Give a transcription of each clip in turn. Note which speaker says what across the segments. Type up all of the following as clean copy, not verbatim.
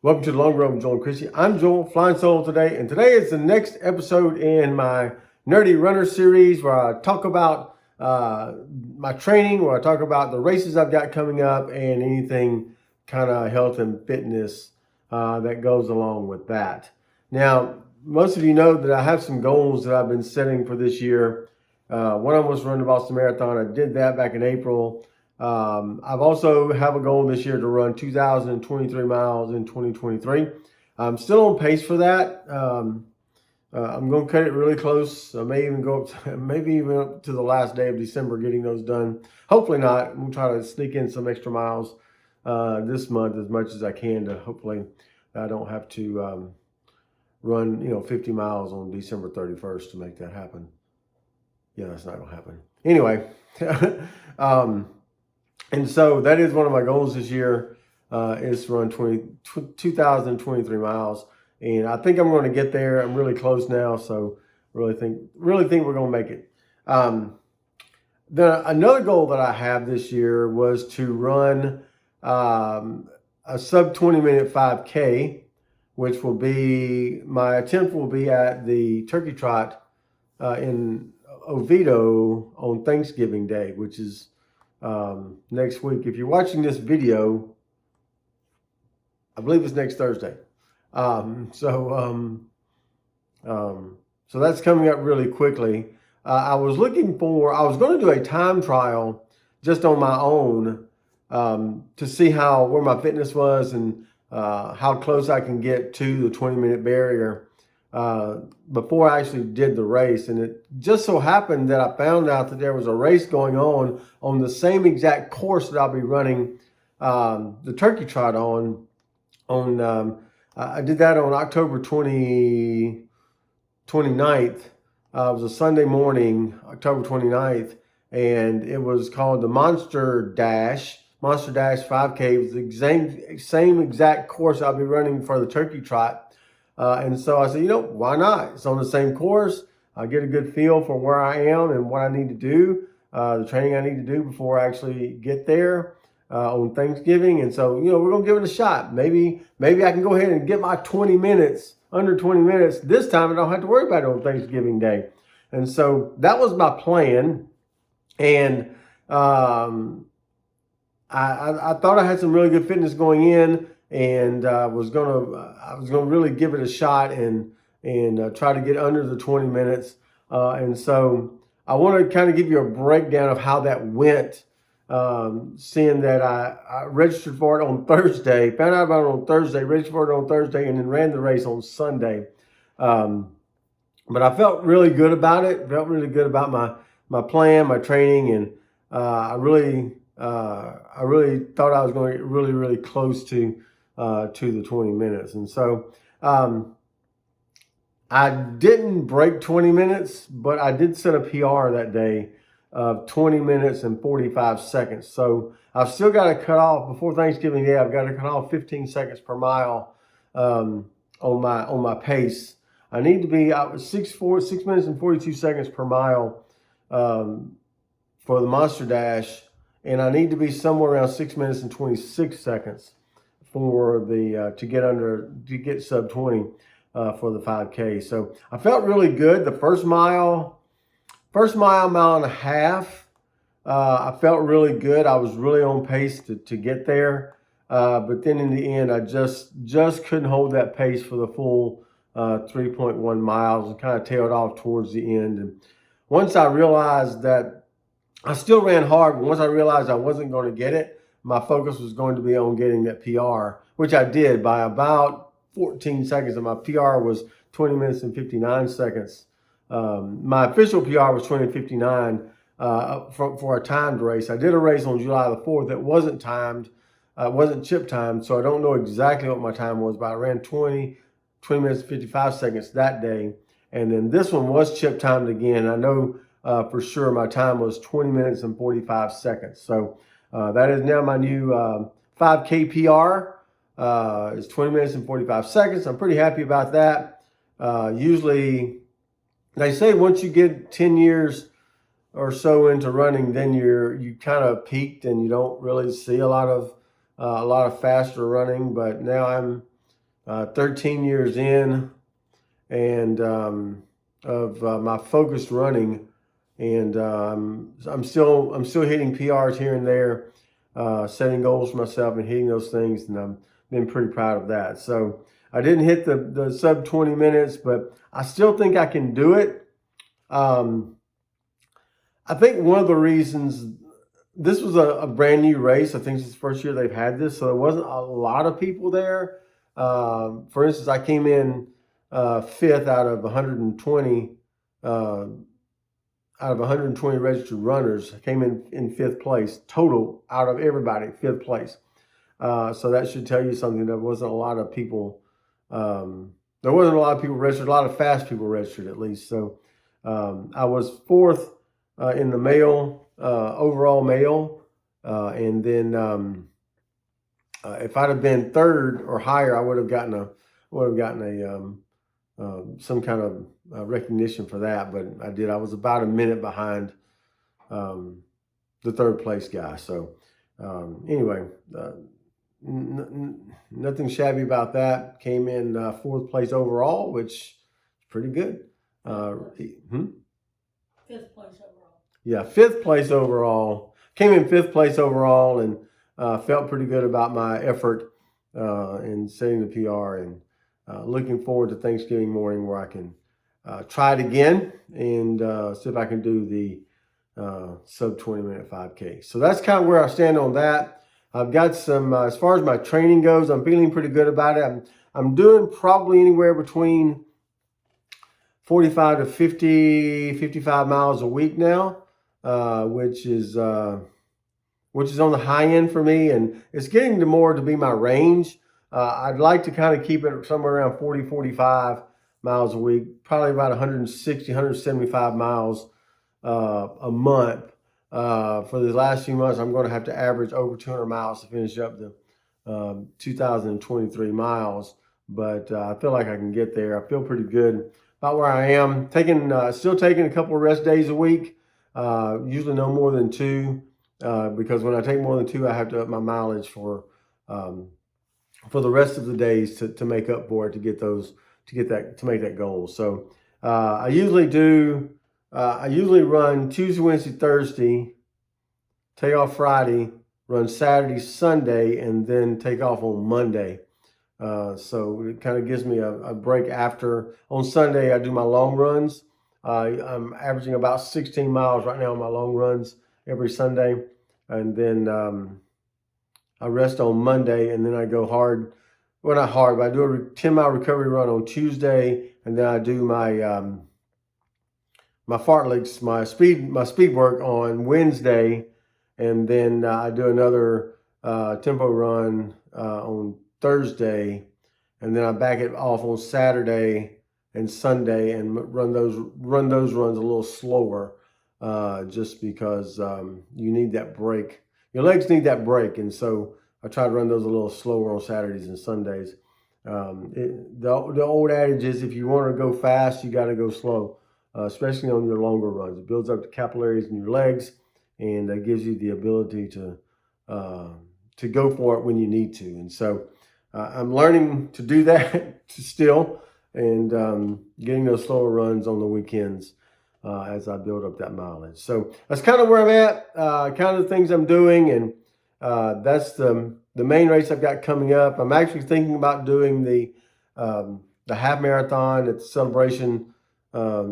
Speaker 1: Welcome to the Long Road with Joel and Chrissy. I'm Joel, flying solo today, and today is the next episode in my Nerdy Runner series where I talk about my training, where I talk about the races I've got coming up, and anything kind of health and fitness that goes along with that. Now, most of you know that I have some goals that I've been setting for this year. One of them was run the Boston Marathon. I did that back in April. I've also have a goal this year to run 2,023 miles in 2023. I'm still on pace for that. I'm going to cut it really close. I may even go up to, maybe even up to the last day of December getting those done. Hopefully not. I'm going to try to sneak in some extra miles this month as much as I can to hopefully I don't have to run 50 miles on December 31st to make that happen. Yeah, that's not going to happen. Anyway. And so that is one of my goals this year, is to run 2,023 miles. And I think I'm going to get there. I'm really close now, so really think we're going to make it. Another goal that I have this year was to run a sub 20-minute 5K, which will be, my attempt will be at the Turkey Trot in Oviedo on Thanksgiving Day, which is next week. If you're watching this video, I believe it's next Thursday. So that's coming up really quickly. I was going to do a time trial just on my own to see where my fitness was and how close I can get to the 20-minute barrier before I actually did the race. And it just so happened that I found out that there was a race going on the same exact course that I'll be running the Turkey Trot on. I did that on October 29th. It was a Sunday morning, October 29th, and it was called the Monster Dash 5K. It was the same exact course I'll be running for the Turkey Trot. And so I said, why not? It's on the same course. I get a good feel for where I am and what I need to do, the training I need to do before I actually get there on Thanksgiving. And so, we're going to give it a shot. Maybe I can go ahead and get my 20 minutes, under 20 minutes. This time I don't have to worry about it on Thanksgiving Day. And so that was my plan. And I thought I had some really good fitness going in. And I was gonna really give it a shot and try to get under the 20 minutes. And so I want to kind of give you a breakdown of how that went. Seeing that I registered for it on Thursday, found out about it on Thursday, registered for it on Thursday, and then ran the race on Sunday. But I felt really good about it. Felt really good about my plan, my training, and I really thought I was going to get really, really close to the 20 minutes. And so I didn't break 20 minutes, but I did set a PR that day of 20 minutes and 45 seconds. So I've still got to cut off, before Thanksgiving Day, I've got to cut off 15 seconds per mile on my pace. I need to be out 6 minutes and 42 seconds per mile for the Monster Dash, and I need to be somewhere around 6 minutes and 26 seconds for the to get sub 20 for the 5K. So I felt really good. The first mile and a half, I felt really good. I was really on pace to get there. But then in the end, I just couldn't hold that pace for the full 3.1 miles and kind of tailed off towards the end. And once I realized that I still ran hard, but once I realized I wasn't going to get it, my focus was going to be on getting that PR, which I did by about 14 seconds. And my PR was 20 minutes and 59 seconds. My official PR was 20:59 for a timed race. I did a race on July the 4th that wasn't timed, wasn't chip timed, so I don't know exactly what my time was, but I ran 20 minutes and 55 seconds that day. And then this one was chip timed again. I know for sure my time was 20 minutes and 45 seconds. So that is now my new 5K PR. It's 20 minutes and 45 seconds. I'm pretty happy about that. Usually, they say once you get 10 years or so into running, then you kind of peaked and you don't really see a lot of faster running. But now I'm 13 years in, and of my focused running, and I'm still hitting PRs here and there, setting goals for myself and hitting those things, and I'm been pretty proud of that. So I didn't hit the sub 20 minutes, but I still think I can do it. I think one of the reasons this was a brand new race. I think it's the first year they've had this, so there wasn't a lot of people there. For instance, I came in fifth out of 120 registered runners. I came in fifth place total out of everybody, fifth place. So that should tell you something. There wasn't a lot of people. There wasn't a lot of people registered. A lot of fast people registered, at least. So I was fourth in the male overall male, and then if I'd have been third or higher, I would have gotten some kind of recognition for that. But I did. I was about a minute behind the third place guy. So anyway, nothing shabby about that. Came in fourth place overall, which is pretty good.
Speaker 2: Fifth place overall.
Speaker 1: Yeah, fifth place overall. Came in fifth place overall, and felt pretty good about my effort in setting the PR, and looking forward to Thanksgiving morning where I can try it again and see if I can do the sub 20-minute 5K. So that's kind of where I stand on that. I've got some, as far as my training goes, I'm feeling pretty good about it. I'm doing probably anywhere between 45 to 50, 55 miles a week now. Which is on the high end for me, and it's getting to be my range. I'd like to kind of keep it somewhere around 40, 45 miles a week, probably about 160, 175 miles a month. For the last few months, I'm going to have to average over 200 miles to finish up the 2023 miles, but I feel like I can get there. I feel pretty good about where I am. Still taking a couple of rest days a week. Usually no more than 2, because when I take more than 2, I have to up my mileage for the rest of the days to make up for it, to make that goal. So I usually run Tuesday, Wednesday, Thursday, take off Friday, run Saturday, Sunday, and then take off on Monday. So it kind of gives me a break after. On Sunday, I do my long runs. I'm averaging about 16 miles right now on my long runs every Sunday. And then I rest on Monday, and then I go hard. Well, not hard, but I do a 10-mile recovery run on Tuesday, and then I do my my fartleks, my speed work on Wednesday, and then I do another tempo run on Thursday, and then I back it off on Saturday and Sunday and run those runs a little slower, just because you need that break. Your legs need that break, and so I try to run those a little slower on Saturdays and Sundays. The old adage is, if you want to go fast, you got to go slow, especially on your longer runs. It builds up the capillaries in your legs, and that gives you the ability to go for it when you need to. And so I'm learning to do that still, and getting those slower runs on the weekends as I build up that mileage. So that's kind of where I'm at, kind of the things I'm doing, and that's the main race I've got coming up. I'm actually thinking about doing the half marathon at the Celebration half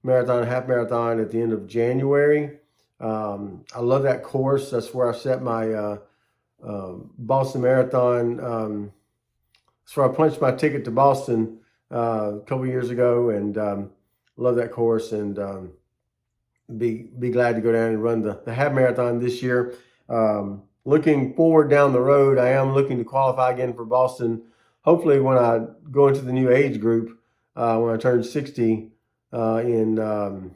Speaker 1: marathon at the end of January. I love that course. That's where I set my Boston Marathon. That's where I punched my ticket to Boston a couple years ago, and love that course, and be glad to go down and run the half marathon this year. Looking forward down the road, I am looking to qualify again for Boston, hopefully when I go into the new age group, when I turn 60 in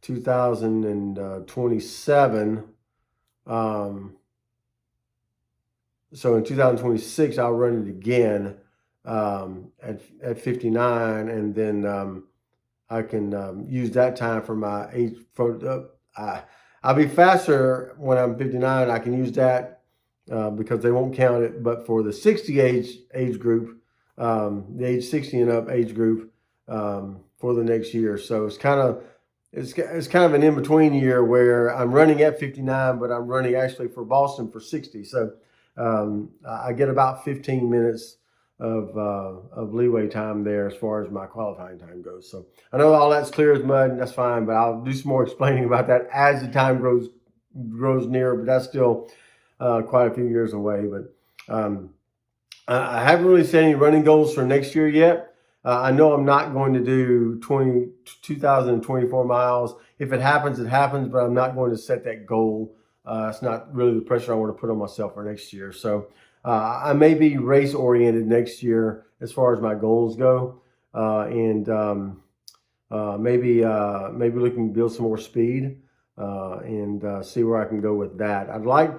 Speaker 1: 2027. So in 2026, I'll run it again at 59, and then I can use that time for my age. I'll be faster when I'm 59. I can use that because they won't count it. But for the 60 age group, the age 60 and up age group, for the next year. So it's kind of an in-between year where I'm running at 59, but I'm running actually for Boston for 60. So I get about 15 minutes of leeway time there as far as my qualifying time goes. So I know all that's clear as mud, and that's fine, but I'll do some more explaining about that as the time grows near, but that's still quite a few years away. But I haven't really set any running goals for next year yet. I know I'm not going to do 2,024 miles. If it happens, it happens, but I'm not going to set that goal. It's not really the pressure I want to put on myself for next year. So I may be race oriented next year as far as my goals go, and maybe looking to build some more speed and see where I can go with that. I'd like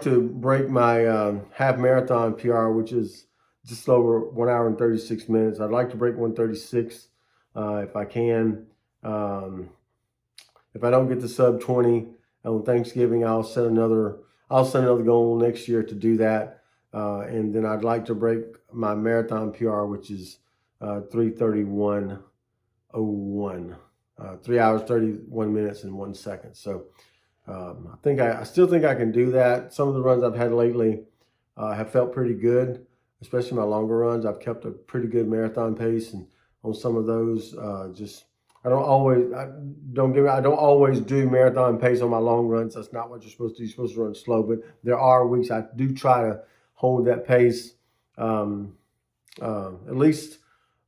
Speaker 1: to break my half marathon PR, which is just over 1 hour and 36 minutes. I'd like to break 1:36 if I can. If I don't get to sub 20 on Thanksgiving, I'll set another goal next year to do that. And then I'd like to break my marathon PR, which is 3:31:01, 3 hours 31 minutes and 1 second. So I still think I can do that. Some of the runs I've had lately have felt pretty good, especially my longer runs. I've kept a pretty good marathon pace, and on some of those, I don't always do marathon pace on my long runs. That's not what you're supposed to do. You're supposed to run slow, but there are weeks I do try to hold that pace at least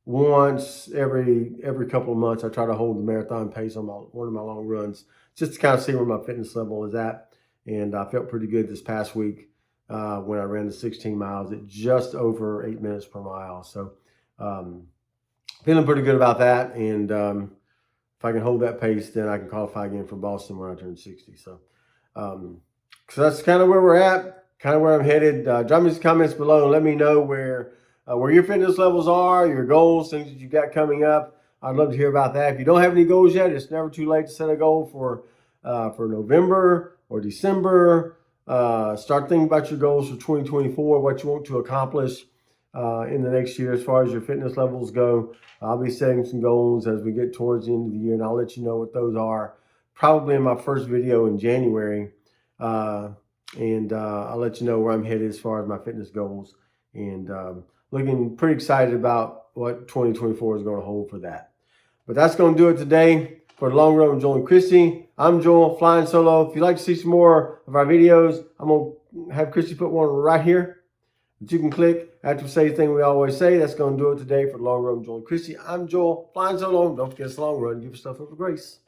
Speaker 1: once every couple of months. I try to hold the marathon pace on one of my long runs, just to kind of see where my fitness level is at. And I felt pretty good this past week when I ran the 16 miles at just over 8 minutes per mile. So feeling pretty good about that. And if I can hold that pace, then I can qualify again for Boston when I turn 60. So that's kind of where we're at, kind of where I'm headed. Drop me some comments below and let me know where your fitness levels are, your goals, things that you got coming up. I'd love to hear about that. If you don't have any goals yet, it's never too late to set a goal for November or December. Start thinking about your goals for 2024, what you want to accomplish in the next year as far as your fitness levels go. I'll be setting some goals as we get towards the end of the year, and I'll let you know what those are probably in my first video in January. And I'll let you know where I'm headed as far as my fitness goals, and looking pretty excited about what 2024 is going to hold for that. But that's going to do it today for the Long Run with Joel and Christy. I'm Joel, flying solo. If you'd like to see some more of our videos, I'm going to have Christy put one right here that you can click after we say the thing we always say. That's going to do it today for the Long Run with Joel and Christy. I'm Joel, flying solo. Don't forget it's a long run. Give yourself a grace.